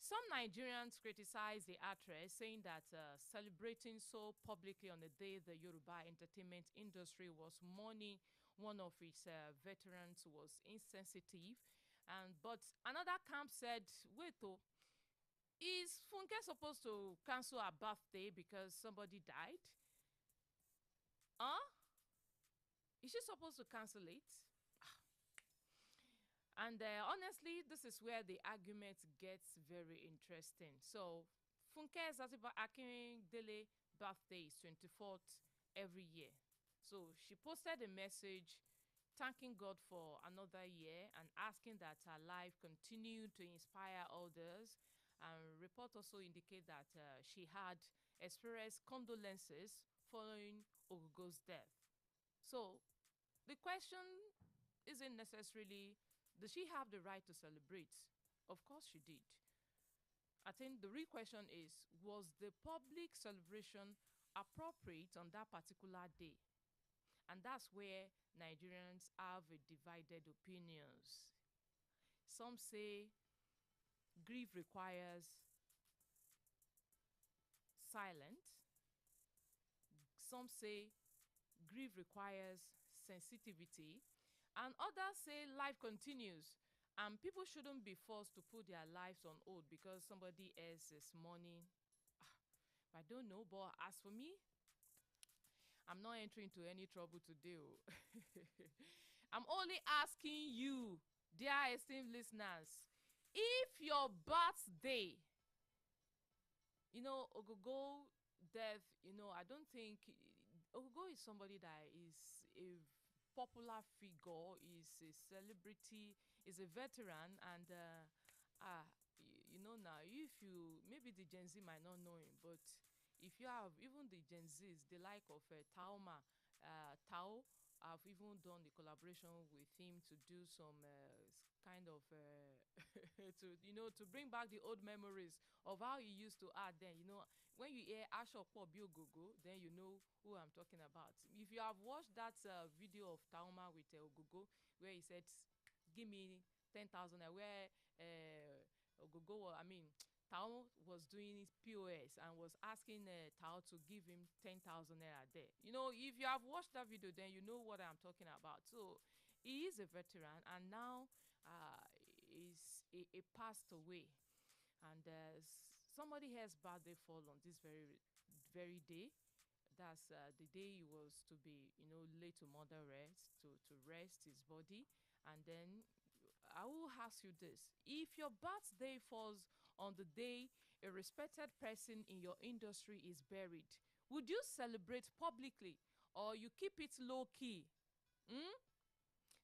Some Nigerians criticize the actress, saying that celebrating so publicly on the day the Yoruba entertainment industry was mourning one of its veterans was insensitive. But another camp said, wait, oh, is Funke supposed to cancel her birthday because somebody died? Huh? Is she supposed to cancel it? And honestly, this is where the argument gets very interesting. So, Funke Zaziba Akindele birthday is 24th every year. So, she posted a message thanking God for another year and asking that her life continue to inspire others. And report also indicate that she had expressed condolences following Ogogo's death. So, the question isn't necessarily, does she have the right to celebrate? Of course she did. I think the real question is, was the public celebration appropriate on that particular day? And that's where Nigerians have a divided opinions. Some say grief requires silence. Some say grief requires sensitivity. And others say life continues and people shouldn't be forced to put their lives on hold because somebody else is mourning. I don't know, but as for me, I'm not entering into any trouble today. I'm only asking you, dear esteemed listeners, if your birthday, Ogogo death, I don't think Ogogo is somebody that is a popular figure, is a celebrity, is a veteran, and now, if you, maybe the Gen Z might not know him, but if you have even the Gen Zs, the like of Taoma, Tao, I've even done the collaboration with him to do some kind of to bring back the old memories of how he used to act then. When you hear Ashokpo Biogogo, then you know who I'm talking about. If you have watched that video of Taoma with Ogogo, where he said, give me 10,000, where Ogogo, Tao was doing his POS and was asking Tao to give him 10,000 naira there. If you have watched that video, then you know what I'm talking about. So he is a veteran, and now he passed away. And somebody else birthday fall on this very day. That's the day he was to be, laid to mother rest, to rest his body. And then I will ask you this. If your birthday falls on the day a respected person in your industry is buried, would you celebrate publicly or you keep it low key?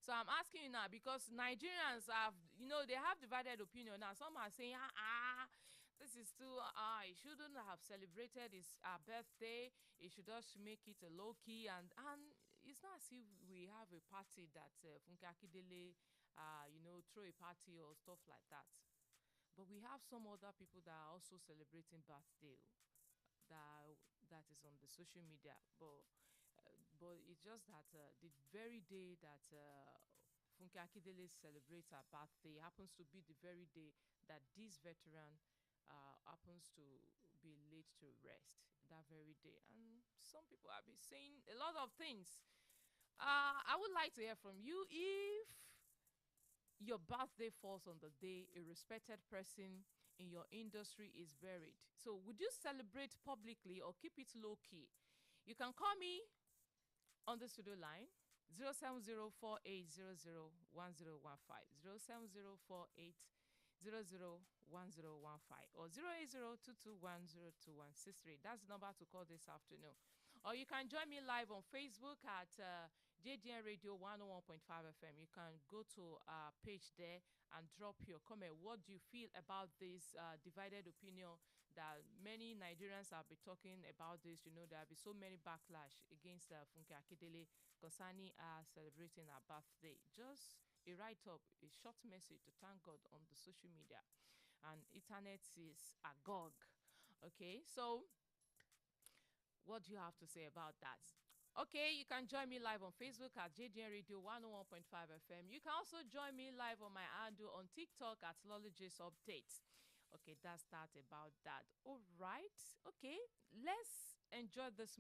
So I'm asking you now, because Nigerians have, they have divided opinion now. Some are saying, this is too, he shouldn't have celebrated his birthday. He should just make it a low key. And it's not as if we have a party that Funke Akindele, throw a party or stuff like that. But we have some other people that are also celebrating birthday that is on the social media. But it's just that the very day that Funke Akindele celebrates her birthday happens to be the very day that this veteran happens to be laid to rest, that very day. And some people have been saying a lot of things. I would like to hear from you. If your birthday falls on the day a respected person in your industry is buried, so would you celebrate publicly or keep it low key? You can call me on the studio line 07048001015, 07048001015, or 08022102163. That's the number to call this afternoon. Or you can join me live on Facebook at JDN Radio 101.5 FM. You can go to our page there and drop your comment. What do you feel about this divided opinion that many Nigerians have been talking about this? There have been so many backlash against Funke Akindele concerning celebrating her birthday. Just a write-up, a short message to thank God on the social media. And internet is agog. Okay, so what do you have to say about that? Okay, you can join me live on Facebook at JDN Radio 101.5 FM. You can also join me live on my handle on TikTok at Lologist Updates. Okay, that's that about that. All right. Okay, let's enjoy this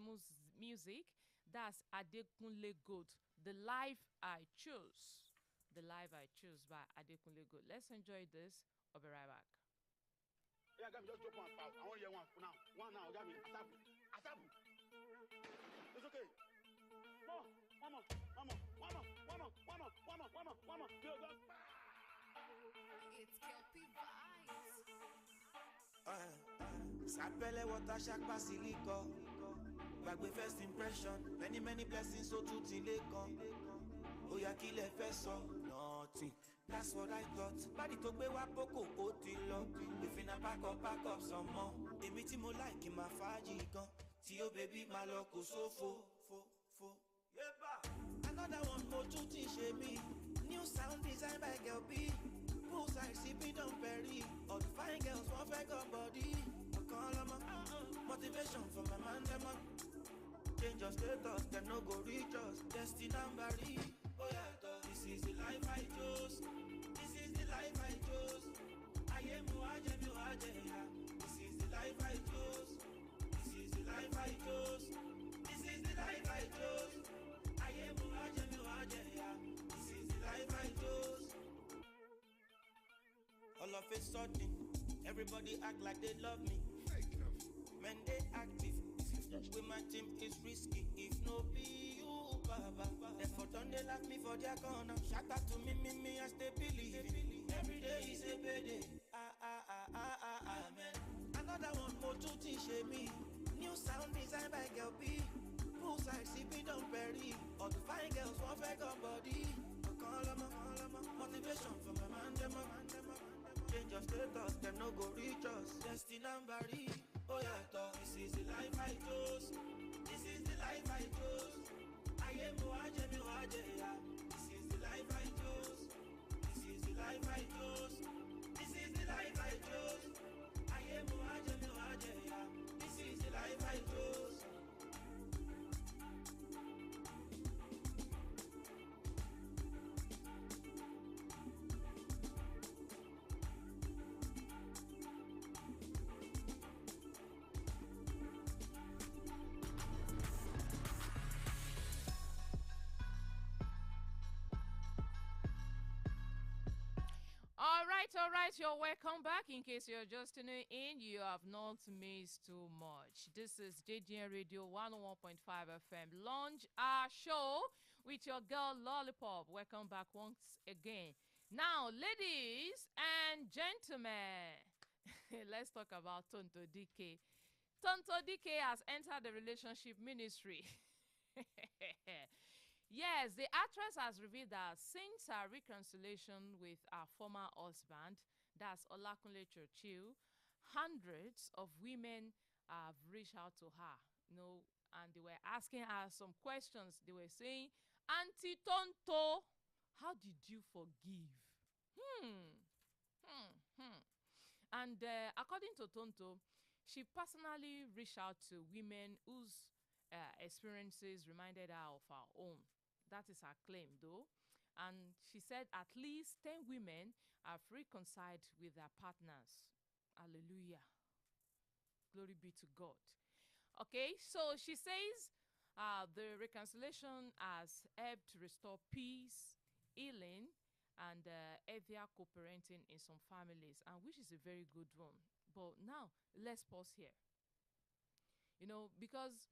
music. That's Adekunle Gold, The Life I Choose. The Life I Choose by Adekunle Gold. Let's enjoy this. I'll be right back. Yeah, I got me just drop one foul. I want to hear one for now. One now, got me. Asabu. Asabu. It's okay. One more. Go. It's Kelpie Vibes. Sapele water shack basilico. Bagwe first impression. Many blessings so to tileko. Oya kile feso. Nothing. That's what I thought. Body to be wa poko otilo. If in a pack up some more. Emiti mo like in my faji gun. Tio baby maloko so fo. Yeba. Another one more to teach me. New sound design by Girl B. Poolside sipping on Perry. All the fine girls want fake up body. Call them motivation for my man them. Change your status, them no go reach us. Destiny Barry. Oh yeah, this is the life I chose. This is the life I chose. I am Muaje. This is the life I chose. This is the life I chose. This is the life I chose. I am Muaje. This is the life I chose. All of a sudden, everybody act like they love me. Men they active. With my team is risky. If no be you, baba. Therefore don't they laugh me for their corner. Shout out to me, I stay believing. Every day is a payday. Amen. Another one more to teach me. New sound design by Girl B. Poolside sipping on Perry. All the fine girls want fake up body. Call them motivation for my man them. Change your status, them no go reach us. Destiny Barry. Oh yeah, this is the life I chose. This is the life I chose. I am Muaje. This is the life I chose. This is the life I chose. This is the life I chose. I am Muaje. This is the life I chose. All right, you're welcome back. In case you're just tuning in, you have not missed too much. This is JGN Radio 101.5 FM Launch our show with your girl Lollipop. Welcome back once again. Now, ladies and gentlemen, let's talk about Tonto DK. Tonto DK has entered the relationship ministry. Yes, the actress has revealed that since her reconciliation with her former husband, that's Olakunle Churchill, hundreds of women have reached out to her, and they were asking her some questions. They were saying, Auntie Tonto, how did you forgive? And according to Tonto, she personally reached out to women whose experiences reminded her of her own. That is her claim, though. And she said at least 10 women have reconciled with their partners. Hallelujah. Glory be to God. Okay, so she says the reconciliation has helped restore peace, healing, and healthier co-parenting in some families, and which is a very good one. But now, let's pause here. Because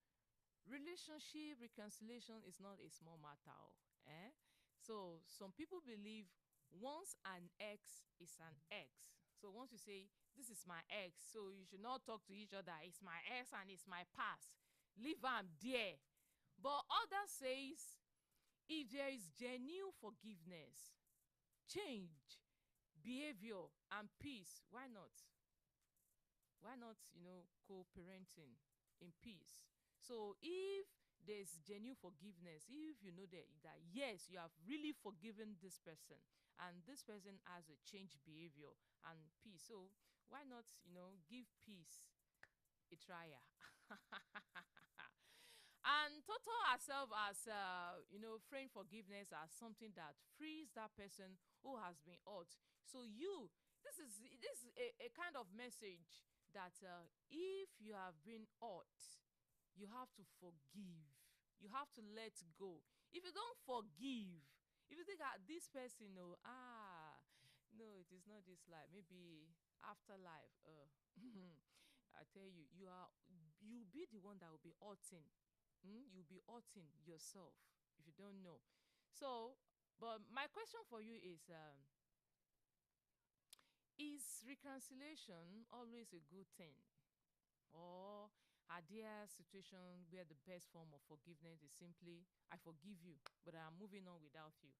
relationship reconciliation is not a small matter. So some people believe once an ex is an ex. So once you say, this is my ex, so you should not talk to each other. It's my ex and it's my past. Leave am there. But others says, if there is genuine forgiveness, change, behavior, and peace, why not? Why not, co-parenting in peace? So if there's genuine forgiveness, if you know that yes, you have really forgiven this person and this person has a changed behavior and peace, so why not, give peace a try? And Toto herself as, frame forgiveness as something that frees that person who has been hurt. So you This is a kind of message that if you have been hurt, you have to forgive. You have to let go. If you don't forgive, if you think that this person, no, no, it is not this life. Maybe afterlife. I tell you, you be the one that will be hurting. You'll be hurting yourself if you don't know. So, but my question for you is reconciliation always a good thing? Or are there situations where the best form of forgiveness is simply, I forgive you, but I'm moving on without you?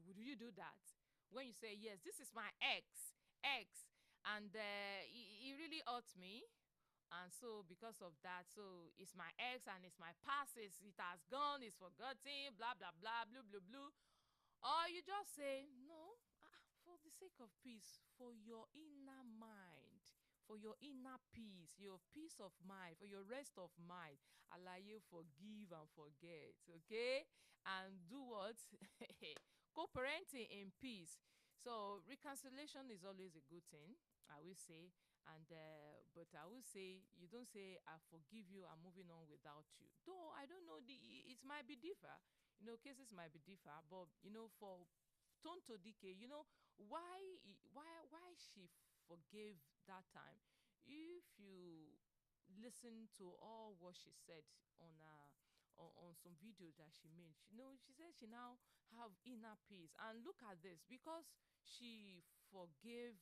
Would you do that? When you say, yes, this is my ex, and he really hurt me, and so because of that, so it's my ex and it's my past, it has gone, it's forgotten, blah, blah, blah, blue, blue, blue. Or you just say, no, for the sake of peace, for your inner mind, for your inner peace, your peace of mind, for your rest of mind, allow you forgive and forget, okay? And do what? Co-parenting in peace. So reconciliation is always a good thing, I will say. And but I will say, you don't say I forgive you, I'm moving on without you. Though I don't know, it might be differ. Cases might be differ, but for Tonto Dike, why she forgave that time. If you listen to all what she said on some videos that she made, she said she now have inner peace. And look at this, because she forgave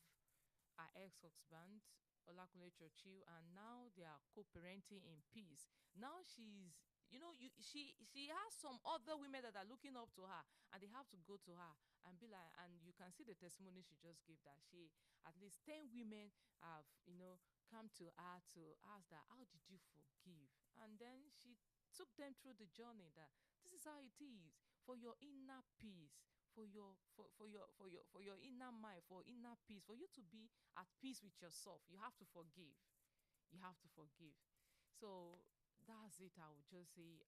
her ex-husband Olakunle Churchill, and now they are co-parenting in peace. Now she has some other women that are looking up to her, and they have to go to her and be like, and you can see the testimony she just gave, that she at least 10 women have come to her to ask that, how did you forgive? And then she took them through the journey, that this is how it is for your inner peace, for your inner mind, for inner peace, for you to be at peace with yourself. You have to forgive. You have to forgive. So that's it. I would just say,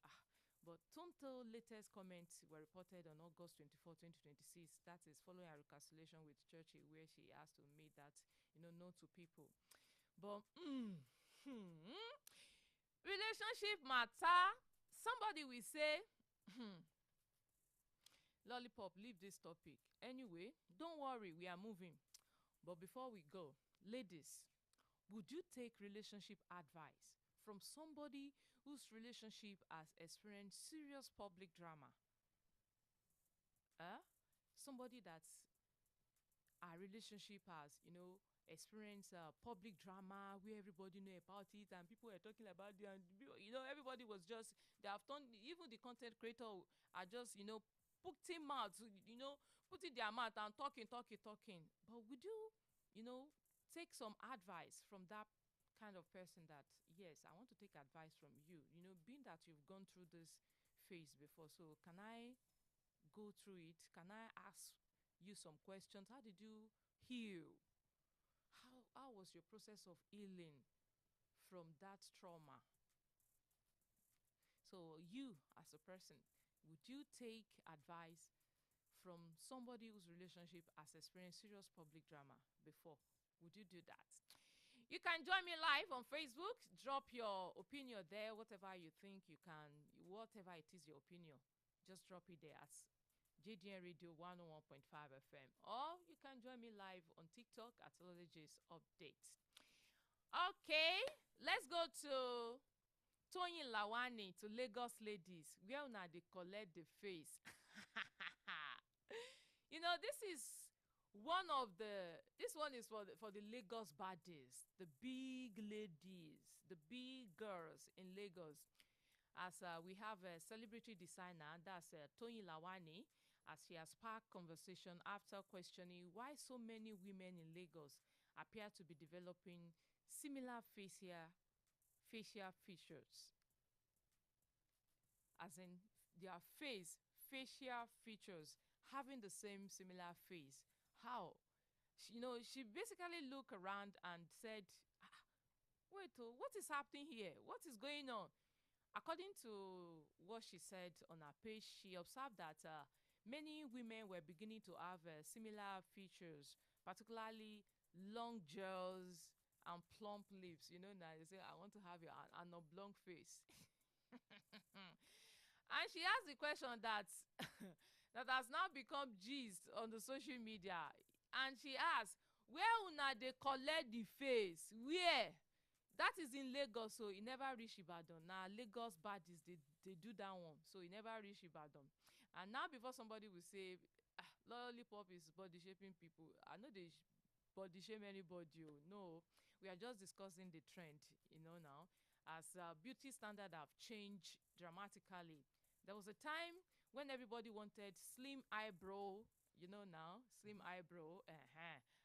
but Tonto's latest comments were reported on August 24, 2026. That is following a reconciliation with Churchill, where she has to make that known to people. But relationship matter. Somebody will say, Lollipop, leave this topic. Anyway, don't worry, we are moving. But before we go, ladies, would you take relationship advice from somebody whose relationship has experienced serious public drama? Somebody that's our relationship has, experienced public drama where everybody know about it and people were talking about it, and everybody was just, they have done, even the content creator are just putting mouth, putting their mouth and talking. But would you take some advice from that kind of person, that yes, I want to take advice from you, being that you've gone through this phase before, so can I go through it? Can I ask you some questions? How did you heal? How was your process of healing from that trauma? So you, as a person, would you take advice from somebody whose relationship has experienced serious public drama before? Would you do that? You can join me live on Facebook. Drop your opinion there, whatever you think you can, whatever it is your opinion, just drop it there at JDN Radio 101.5 FM. Or you can join me live on TikTok at Ololej's Update. Okay, let's go to Toyin Lawani, to Lagos ladies, where una dey collect the face. This one is for the Lagos baddies, the big ladies, the big girls in Lagos. As we have a celebrity designer, that's Toyin Lawani, as she has sparked conversation after questioning why so many women in Lagos appear to be developing similar facial features, as in their facial features having the same similar face. How? She basically looked around and said, wait, what is happening here? What is going on? According to what she said on her page, she observed that many women were beginning to have similar features particularly long gels and plump lips. You know, now they say, I want to have an oblong face. And she asked the question that that has now become gist on the social media. And she asked, where una dey collect the face? Where? That is in Lagos, so e never reach Ibadan. Now Lagos baddies they do that one, so e never reach Ibadan. And now before somebody will say, lollipop is body shaping people, I know they body shame anybody. Oh. No, we are just discussing the trend, you know, now as beauty standard have changed dramatically. There was a time when everybody wanted slim eyebrow, you know, now slim eyebrow,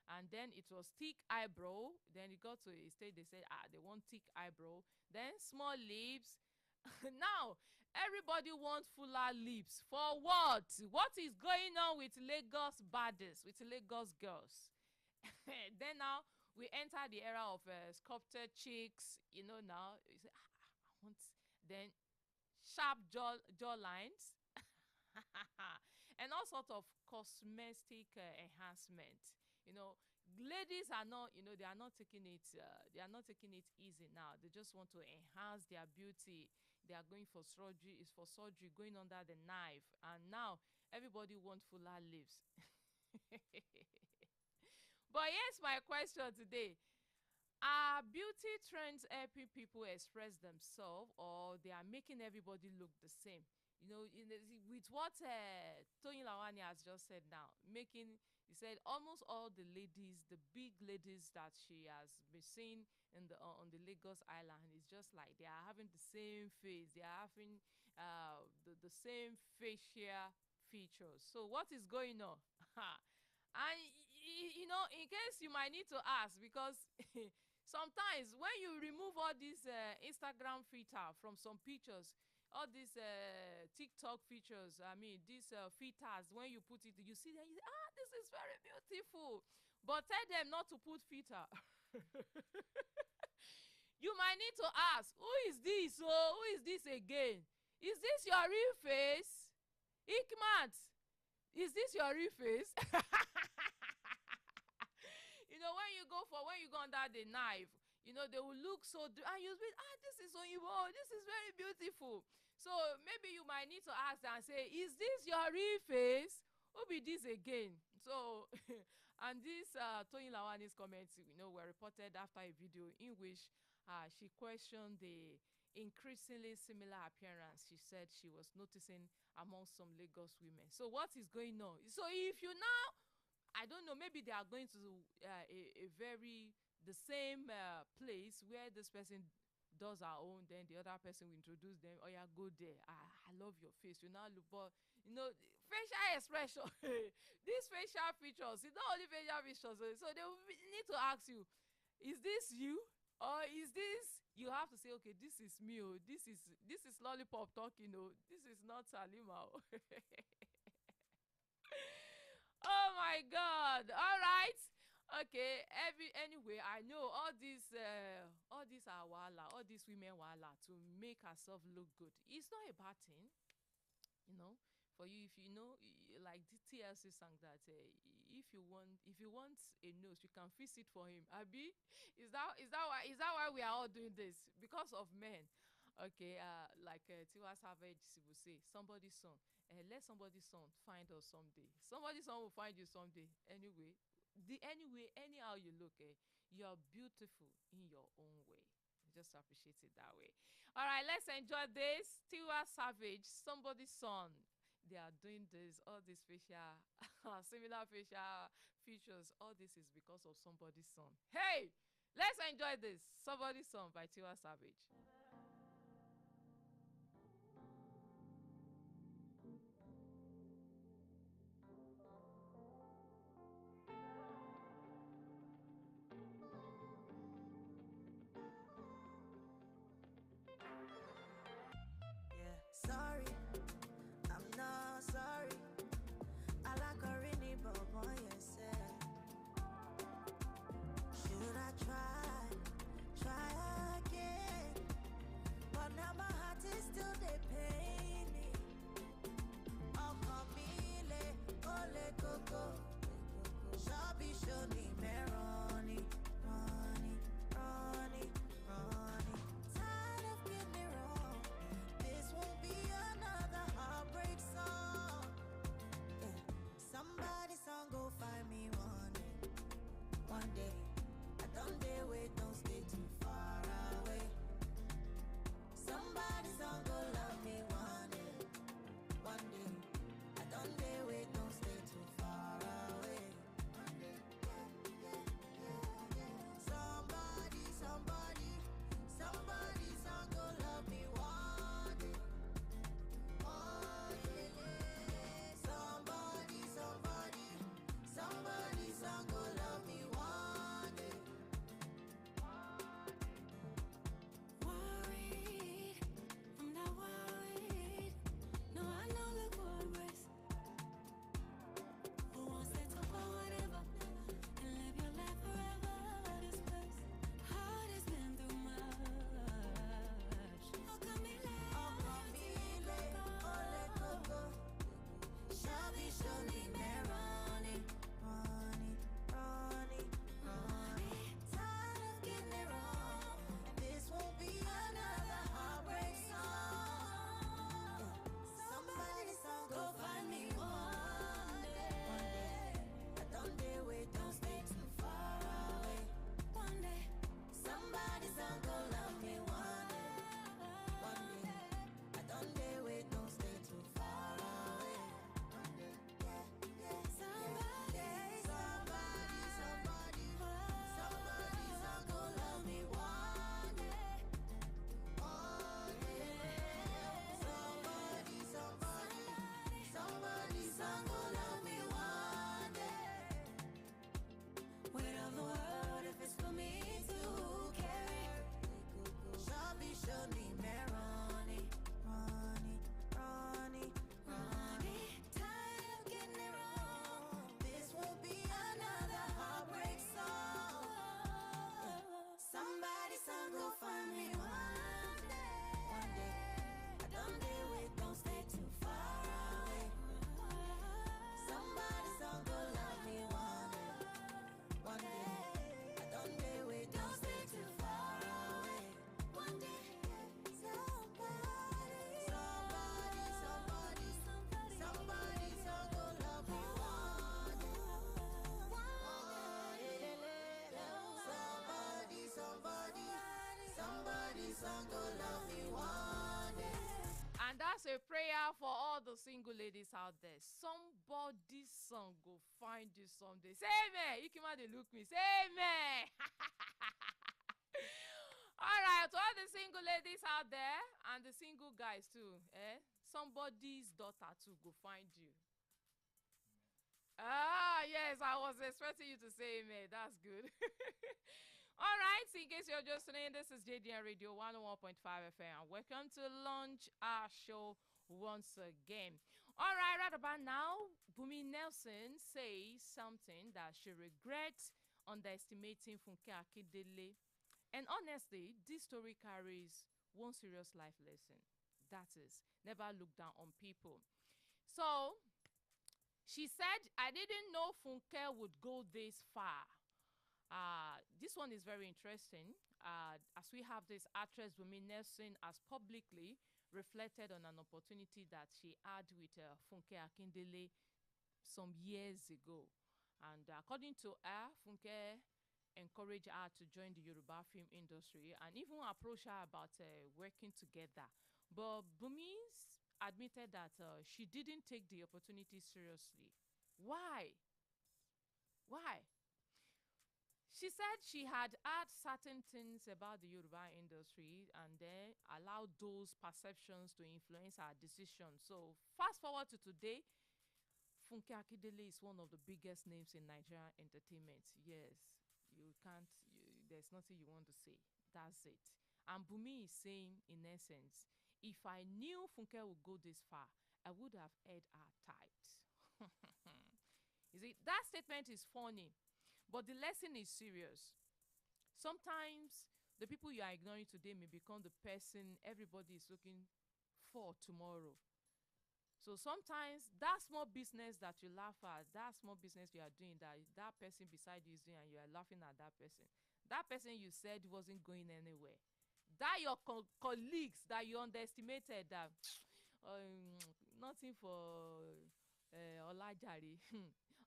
and then it was thick eyebrow. Then it got to a stage they said, they want thick eyebrow, then small lips. Now everybody wants fuller lips. For what? What is going on with Lagos baddies, with Lagos girls? Then now we enter the era of sculpted cheeks, you know. Now you say, I want, then sharp jaw lines and all sorts of cosmetic enhancement. You know, ladies are not, you know, they are not taking it easy now. They just want to enhance their beauty. They are going for surgery, it's for surgery, going under the knife. And now everybody wants fuller lips. But here's my question today. Are beauty trends helping people express themselves, or they are making everybody look the same? You know, with what Tony Lawani has just said now, he said almost all the ladies, the big ladies that she has been seeing in on the Lagos Island, is just like they are having the same face, they are having the same facial features. So what is going on? And you know, in case you might need to ask, because sometimes when you remove all these Instagram filter from some pictures, all these TikTok features, I mean these filters, when you put it, you see that you say, this is very beautiful, but tell them not to put filter. You might need to ask, who is this? Oh, who is this again? Is this your real face? Ikmat, is this your real face? You know, when you go under the knife, you know, they will look so, and you'll be, this is Oyibo, this is very beautiful. So maybe you might need to ask and say, is this your real face? Who be this again? So, and this Tony Lawani's comments, you know, were reported after a video in which she questioned the increasingly similar appearance she said she was noticing among some Lagos women. So what is going on? So if you now, I don't know, maybe they are going to the same place where this person does her own, then the other person will introduce them. Oh yeah, go there. I love your face. You now look, but you know, facial expression, these facial features, it's not only facial features. So they will need to ask you, is this you? Or is this, you have to say, okay, this is me. Oh, this is Lollipop talking. Oh, this is not Salima. Oh. Oh my God. All right. Okay. Anyway, I know all these are wala, all these women wala to make herself look good. It's not a bad thing, you know. For you, if you know, like the TLC sang that, if you want a nose, you can fix it for him. Abi, is that why we are all doing this? Because of men. Okay, like Tiwa Savage will say, somebody's son. Let somebody's son find us someday. Somebody's son will find you someday. Anyway, anyhow you look, you are beautiful in your own way. Just appreciate it that way. All right, let's enjoy this. Tiwa Savage, somebody's son. They are doing this, all these facial, similar facial features. All this is because of somebody's son. Hey, let's enjoy this. Somebody's son by Tiwa Savage. Sorry, I'm not sorry. I like a rainy boy, yourself. Should I try again? that's a prayer for all the single ladies out there. Somebody's son go find you someday. Say amen. Ikima, they look me. Say amen. All right, to all the single ladies out there and the single guys too, somebody's daughter too go find you. Ah, yes, I was expecting you to say amen. That's good. All right, so in case you're just tuning in, this is JDN Radio 101.5 FM. Welcome to launch our show once again. All right about now, Bumi Nelson says something that she regrets underestimating Funke Akindele. And honestly, this story carries one serious life lesson. That is, never look down on people. So, she said, I didn't know Funke would go this far. This one is very interesting. As we have this actress, Bumi Nelson, has publicly reflected on an opportunity that she had with Funke Akindele some years ago. And according to her, Funke encouraged her to join the Yoruba film industry and even approached her about working together. But Bumi admitted that she didn't take the opportunity seriously. Why? Why? She said she had heard certain things about the Yoruba industry and then allowed those perceptions to influence her decision. So fast forward to today, Funke Akindele is one of the biggest names in Nigerian entertainment. Yes, there's nothing you want to say. That's it. And Bumi is saying, in essence, if I knew Funke would go this far, I would have held her tight. You see, that statement is funny, but the lesson is serious. Sometimes the people you are ignoring today may become the person everybody is looking for tomorrow. So sometimes that small business that you laugh at, that small business you are doing, that person beside you is doing, and you are laughing at that person you said wasn't going anywhere, that your colleagues that you underestimated, that nothing for Olajari.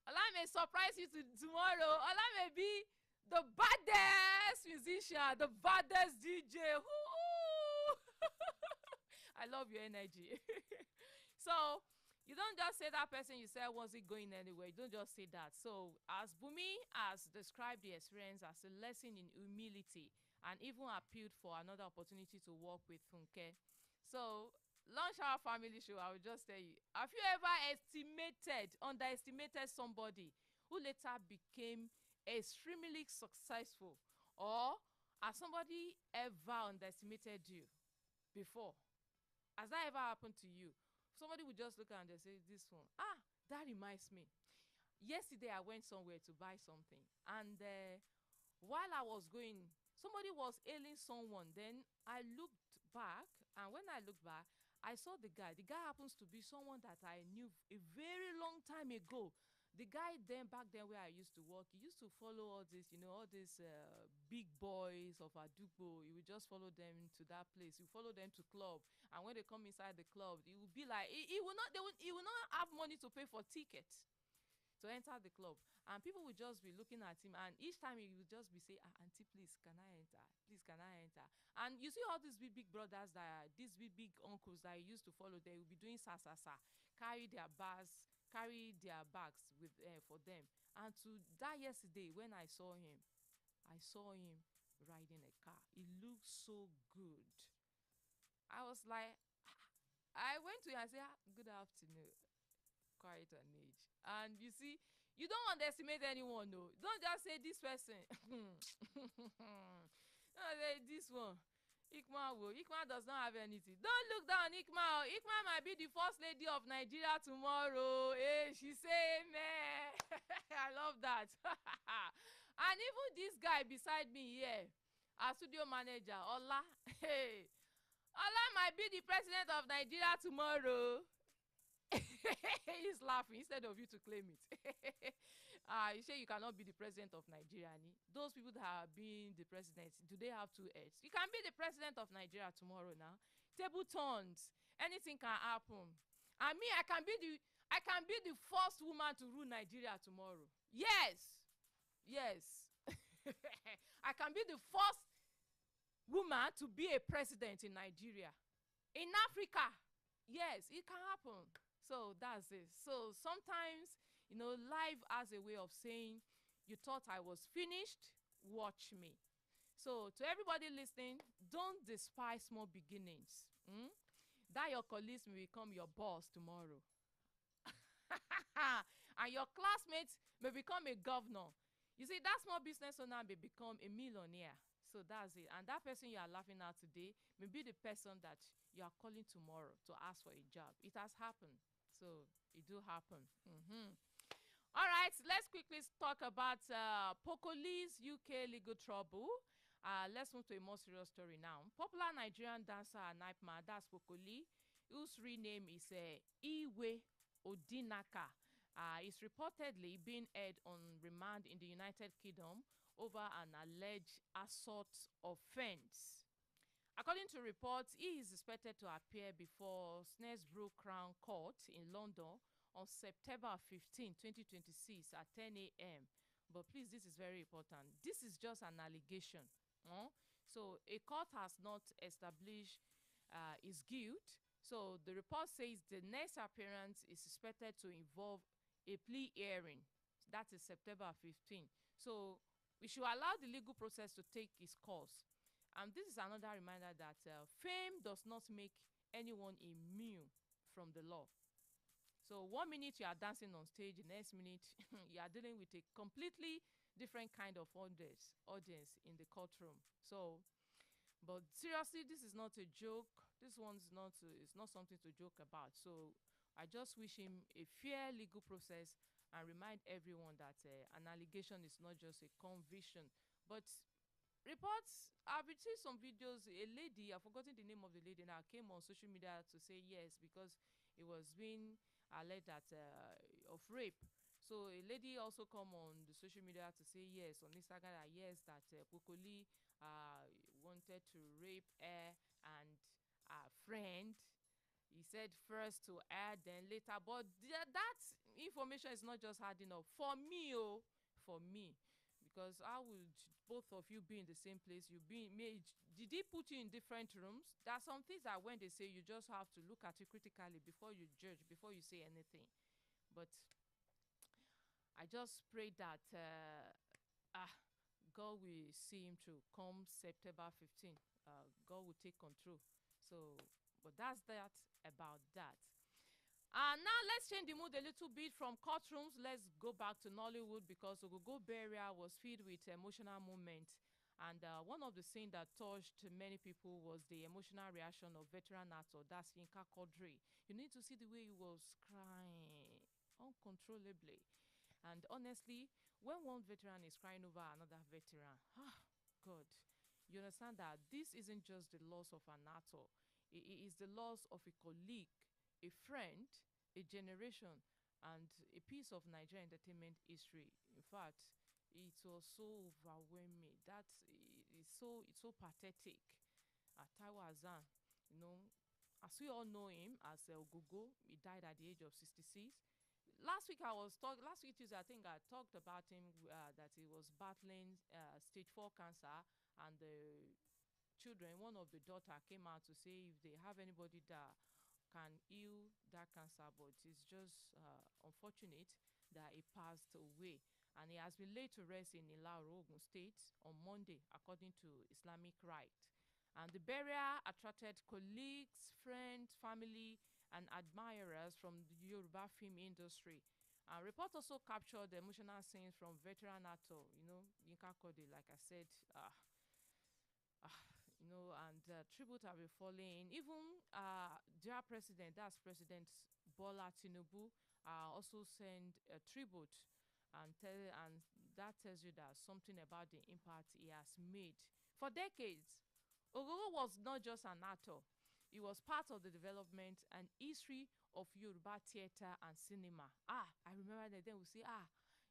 Ola may surprise you tomorrow. Ola may be the baddest musician, the baddest DJ. I love your energy. So you don't just say that person you said wasn't going anywhere. You don't just say that. So as Bumi has described the experience as a lesson in humility and even appealed for another opportunity to work with Funke. So launch our family show, I will just tell you, have you ever underestimated somebody who later became extremely successful? Or has somebody ever underestimated you before? Has that ever happened to you? Somebody would just look at and they say, this one, that reminds me. Yesterday I went somewhere to buy something, and while I was going, somebody was hailing someone. Then I looked back, and when I looked back, I saw the guy. The guy happens to be someone that I knew a very long time ago. The guy then, back then where I used to work, he used to follow all this, all these big boys of Adubo. He would just follow them to that place. He would follow them to club. And when they come inside the club, it would be like, he will not have money to pay for tickets to enter the club. And people would just be looking at him. And each time he would just be saying, auntie, please, can I enter? Please, can I enter? And you see all these big brothers these big uncles that he used to follow, they will be doing sa, carry their bags with for them. And to that yesterday, when I saw him riding a car. It looked so good. I was like, I went to him and said, good afternoon, quiet an age. And you see, you don't underestimate anyone, no. Don't just say this person. Don't say this one. Ikma does not have anything. Don't look down Ikma. Ikma might be the first lady of Nigeria tomorrow. Hey, she say amen. I love that. And even this guy beside me here, our studio manager, Ola. Hey, Ola might be the president of Nigeria tomorrow. He's laughing instead of you to claim it. You say you cannot be the president of Nigeria. Those people that have been the president, do they have two heads? You can be the president of Nigeria tomorrow now. Table turns. Anything can happen. And me, I can be the first woman to rule Nigeria tomorrow. Yes. I can be the first woman to be a president in Nigeria. In Africa. Yes, it can happen. So that's it. So sometimes, life has a way of saying, you thought I was finished, watch me. So to everybody listening, don't despise small beginnings. That your colleagues may become your boss tomorrow. And your classmates may become a governor. You see, that small business owner may become a millionaire. So that's it. And that person you are laughing at today may be the person that you are calling tomorrow to ask for a job. It has happened. So it do happen. All right, let's quickly talk about Pokoli's UK legal trouble. Let's move to a more serious story now. Popular Nigerian dancer and nightmare, that's Pokoli, whose real name is Iwe Odinaka, is reportedly being held on remand in the United Kingdom over an alleged assault offense. According to reports, he is expected to appear before Snaresbrook Crown Court in London on September 15, 2026 at 10 a.m. But please, this is very important. This is just an allegation. So a court has not established his guilt. So the report says the next appearance is expected to involve a plea hearing. That is September 15. So we should allow the legal process to take its course. And this is another reminder that fame does not make anyone immune from the law. So 1 minute you are dancing on stage, the next minute you are dealing with a completely different kind of audience in the courtroom. So, but seriously, this is not a joke. This one's not it's not something to joke about. So I just wish him a fair legal process and remind everyone that an allegation is not just a conviction. But reports, I've received some videos. A lady, I've forgotten the name of the lady now, came on social media to say yes because it was being alleged that of rape. So a lady also come on the social media to say yes on Instagram that yes that Pokoli wanted to rape her and her friend. He said first to her, then later. But that information is not just hard enough for me, for me. Because how would both of you be in the same place? Did he put you in different rooms? There are some things that when they say, you just have to look at it critically before you judge, before you say anything. But I just pray that God will see him through come September 15. God will take control. So, but that's that about that. Now let's change the mood a little bit from courtrooms. Let's go back to Nollywood because Ogogo burial was filled with emotional moments. And one of the scenes that touched many people was the emotional reaction of veteran actor, that's Yinka Quadri. You need to see the way he was crying uncontrollably. And honestly, when one veteran is crying over another veteran, God, you understand that this isn't just the loss of an actor. It is the loss of a colleague, a friend, a generation, and a piece of Nigerian entertainment history. In fact, it was so overwhelming. It's so pathetic. Taiwo Hassan, as we all know him as Ogogo, he died at the age of 66. Last week Tuesday, I think I talked about him that he was battling stage 4 cancer, and the children, one of the daughter came out to say if they have anybody that can heal that cancer, but it's just unfortunate that he passed away. And he has been laid to rest in Ilaro, Ogun State on Monday, according to Islamic rite. And the burial attracted colleagues, friends, family, and admirers from the Yoruba film industry. Report also captured the emotional scenes from veteran actor, Yinka Quadri, like I said, and tribute have been falling. Even their president, that's President Bola Tinubu, also sent a tribute, and that tells you that something about the impact he has made. For decades, Ogogo was not just an actor. He was part of the development and history of Yoruba theatre and cinema. I remember that then we say,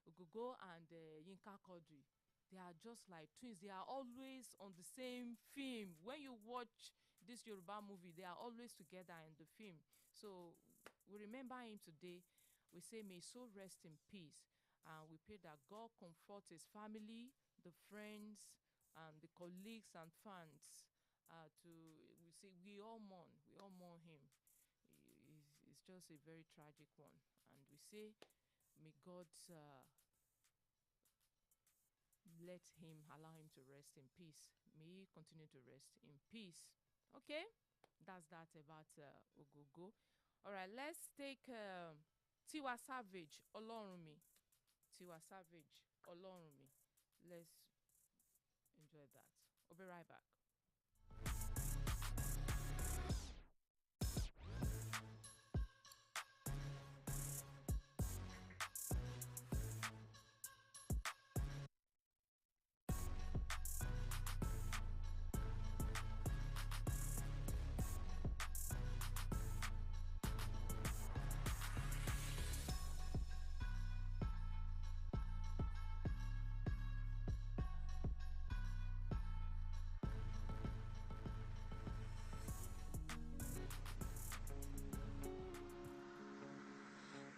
Ogogo and Yinka Quadri, they are just like twins. They are always on the same film. When you watch this Yoruba movie, they are always together in the film. So we remember him today. We say, may so rest in peace. And we pray that God comfort his family, the friends, the colleagues and fans. We all mourn him. It's just a very tragic one. And we say, may God let him, allow him to rest in peace. May he continue to rest in peace. Okay, that's that about Ogogo. All right, let's take Tiwa Savage, Olorunmi. Tiwa Savage, Olorunmi. Let's enjoy that. I'll be right back.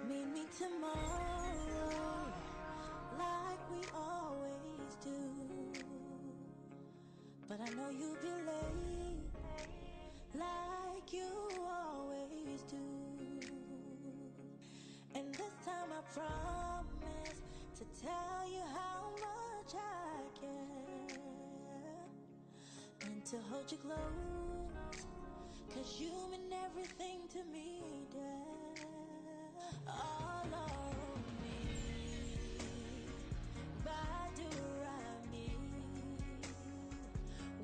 Meet me tomorrow, like we always do. But I know you'll be late, like you always do. And this time I promise to tell you how much I care, and to hold you close, 'cause you mean everything to me, dear. All on me, Badurani.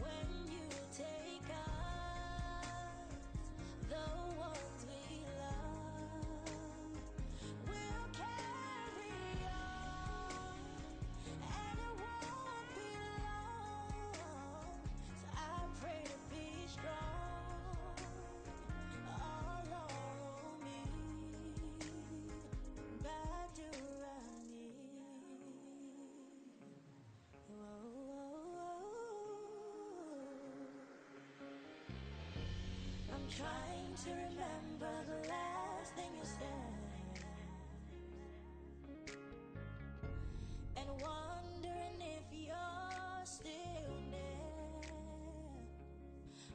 When you take us, the ones we love, we'll carry on, and it won't be long. So I pray to be strong. All on me, Badurani. I'm trying to remember the last thing you said, and wondering if you're still there.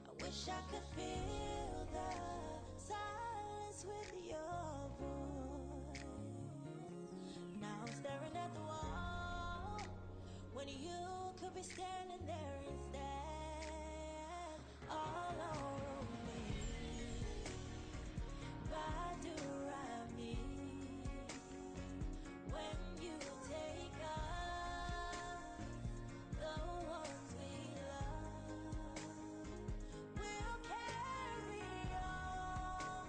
I wish I could feel the silence with your voice. Now I'm staring at the wall when you could be standing there instead. All on me, Badurani. When you take us, the ones we love, we'll carry on,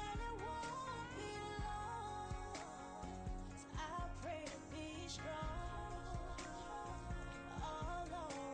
and it won't be long. So I pray to be strong. All on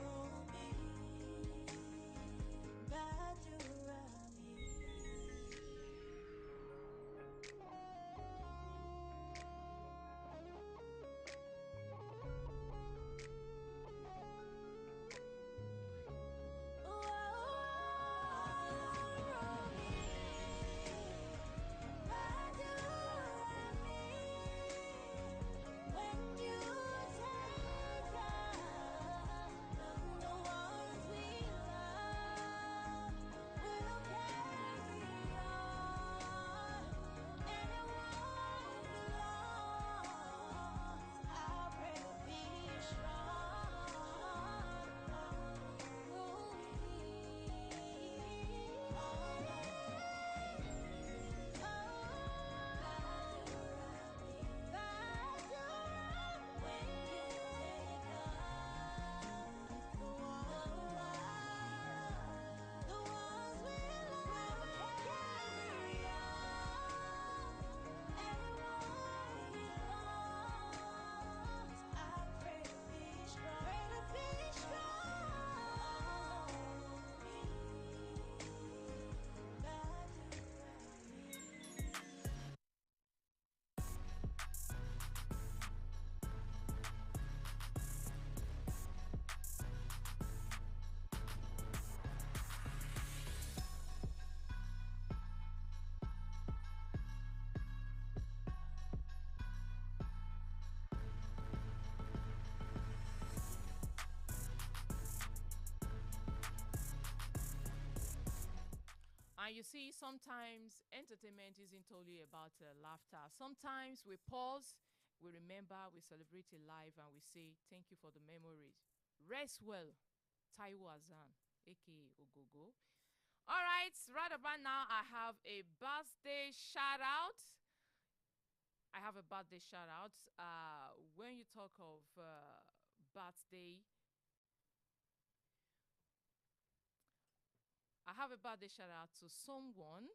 you see, sometimes entertainment isn't only about laughter. Sometimes we pause, we remember, we celebrate a life, and we say, thank you for the memories. Rest well, Taiwo Azan, aka Ogogo. All right, right about now, I have a birthday shout out. When you talk of birthday, I have a birthday shout out to someone,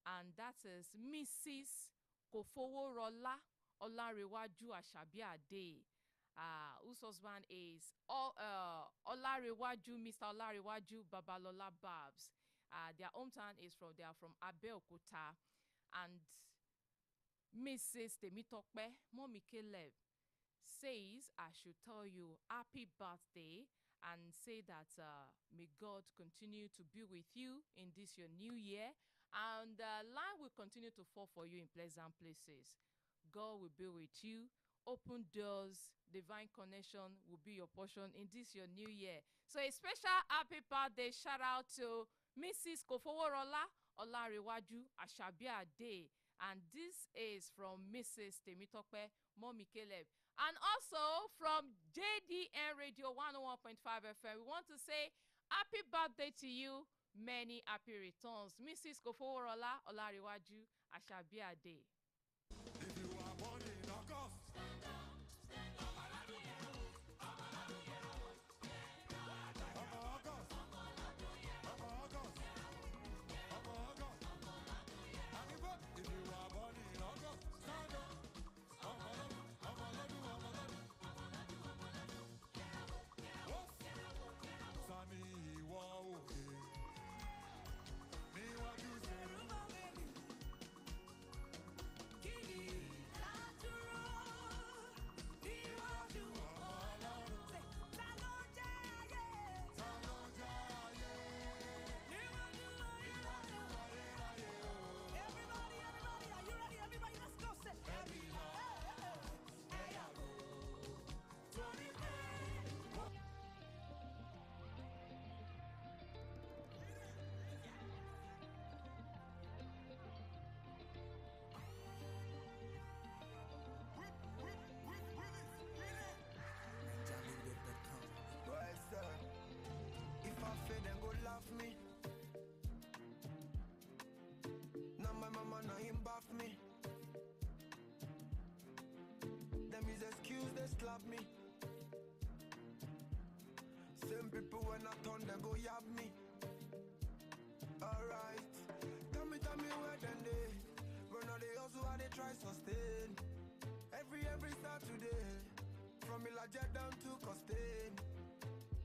and that is Mrs. Kofoworola Olarewaju Ashabiade, whose husband is Olarewaju, Mr. Olarewaju Babalola Babs. Their hometown they are from Abeokuta, and Mrs. Temitokpe, Mommy Caleb, says I should tell you happy birthday and say that may God continue to be with you in this your new year, and life will continue to fall for you in pleasant places. God will be with you. Open doors, divine connection will be your portion in this your new year. So a special happy birthday shout out to Mrs. Kofoworola Olarewaju Ashabiade, and this is from Mrs. Temitokpe, Mommy Caleb. And also from JDN Radio 101.5 FM, we want to say happy birthday to you. Many happy returns. Mrs. Kofoworola Olarewaju Ashabiade. If you are born in August, me. Them is excuse, they slap me. Same people when I turn, they go yab me. Alright, tell me where then they run all they also how they try sustain. Every Saturday, from Ilaja down to Costain.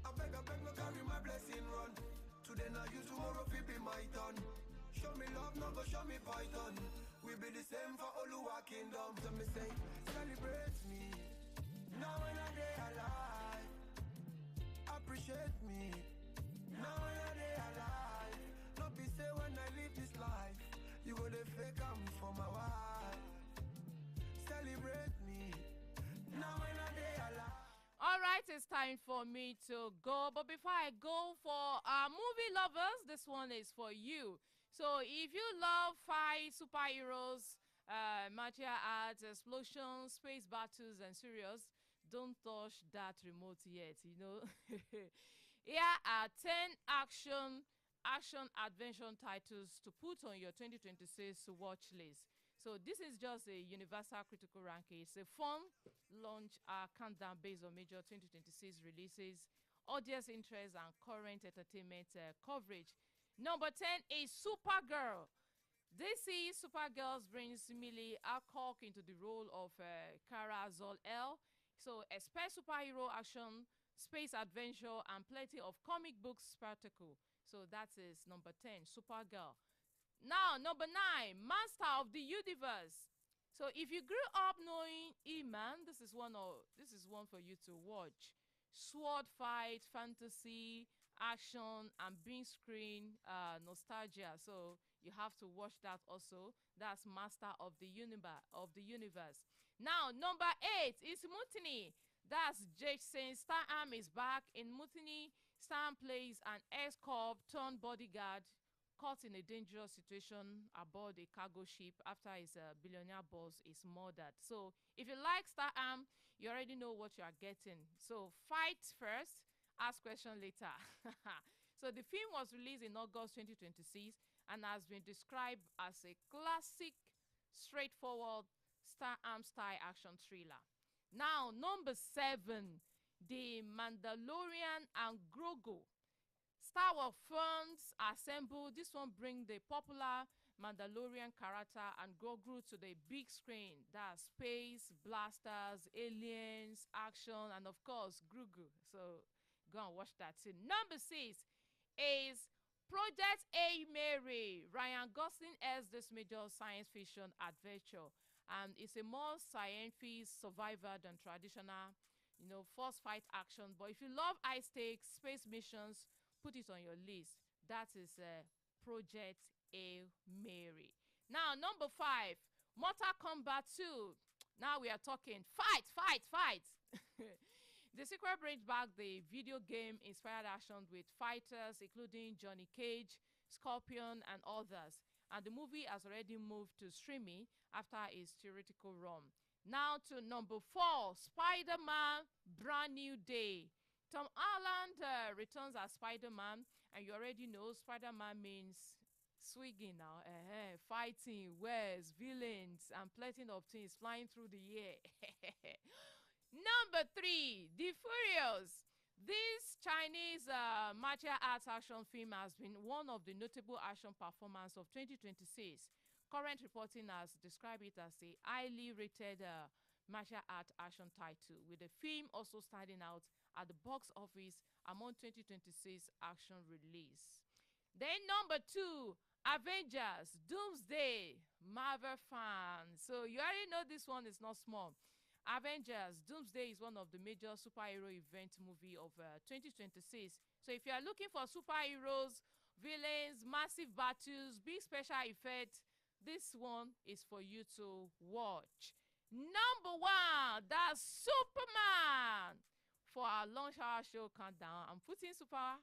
I beg, no carry my blessing run. Today now you, tomorrow fi be my turn. Show me love, no go show me python. We be the same for Oluwa Kingdom. So me say, celebrate me. Now when I day alive, appreciate me. Now when I day alive, not be say when I live this life, you go the fake I'm for my wife. Celebrate me. Now when I day alive. All right, it's time for me to go. But before I go, for our movie lovers, this one is for you. So if you love fight, superheroes, martial arts, explosions, space battles, and serious, don't touch that remote yet, you know. Here are 10 action adventure titles to put on your 2026 watch list. So this is just a universal critical ranking. It's a fun launch countdown based on major 2026 releases, audience interest, and current entertainment coverage. Number 10 is Supergirl. DC Supergirl brings Millie Alcock into the role of Kara Zol-El. So expect superhero action, space adventure, and plenty of comic book spectacle. So that is number 10, Supergirl. Now, number 9, Master of the Universe. So if you grew up knowing E-Man, this is one for you to watch. Sword fight, fantasy, action, and big screen nostalgia. So you have to watch that also. That's Master of the Universe. Now, number 8 is Mutiny. That's Jason Statham is back in Mutiny. Statham plays an ex-cop turned bodyguard caught in a dangerous situation aboard a cargo ship after his billionaire boss is murdered. So if you like Star Arm, you already know what you are getting. So fight first, ask question later. So the film was released in August 2026 and has been described as a classic, straightforward Star Arm style action thriller. Now, number 7, The Mandalorian and Grogu. Star Wars fans assemble. This one bring the popular Mandalorian character and Grogu to the big screen. That's space, blasters, aliens, action, and of course, Grogu. So go and watch that too. Number 6 is Project A Mary. Ryan Gosling as this major science fiction adventure. And it's a more scientific survivor than traditional, first fight action. But if you love high stakes, space missions, put it on your list. That is Project A Mary. Now, number 5, Mortal Kombat 2. Now we are talking fight, fight, fight. The sequel brings back the video game inspired action with fighters including Johnny Cage, Scorpion, and others. And the movie has already moved to streaming after its theoretical run. Now to number 4, Spider-Man Brand New Day. Tom Holland returns as Spider-Man, and you already know Spider-Man means swinging now, fighting, wares, villains, and plenty of things flying through the air. Number 3, The Furious. This Chinese martial arts action film has been one of the notable action performances of 2026. Current reporting has described it as a highly rated martial art action title, with the film also standing out at the box office among 2026 action release. Then number 2, Avengers Doomsday. Marvel fans, so you already know this one is not small. Avengers Doomsday is one of the major superhero event movie of 2026. So if you are looking for superheroes, villains, massive battles, big special effects, this one is for you to watch. Number 1, that's Superman. For our launch hour show countdown, I'm putting Superman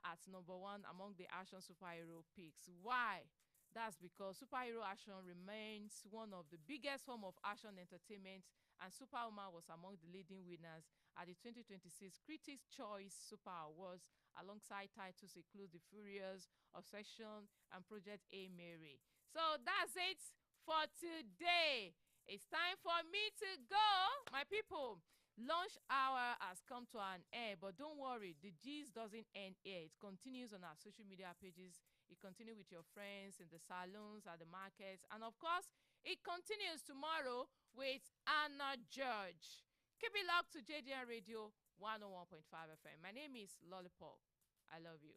at number 1 among the action superhero picks. Why? That's because superhero action remains one of the biggest form of action entertainment, and Superwoman was among the leading winners at the 2026 Critics' Choice Super Awards, alongside titles include The Furious, Obsession, and Project A Mary. So that's it for today. It's time for me to go, my people. Lunch hour has come to an end, but don't worry, the gist doesn't end here. It continues on our social media pages. It continues with your friends in the salons, at the markets, and of course, it continues tomorrow with Anna George. Keep it locked to JDN Radio 101.5 FM. My name is Lollipop. I love you.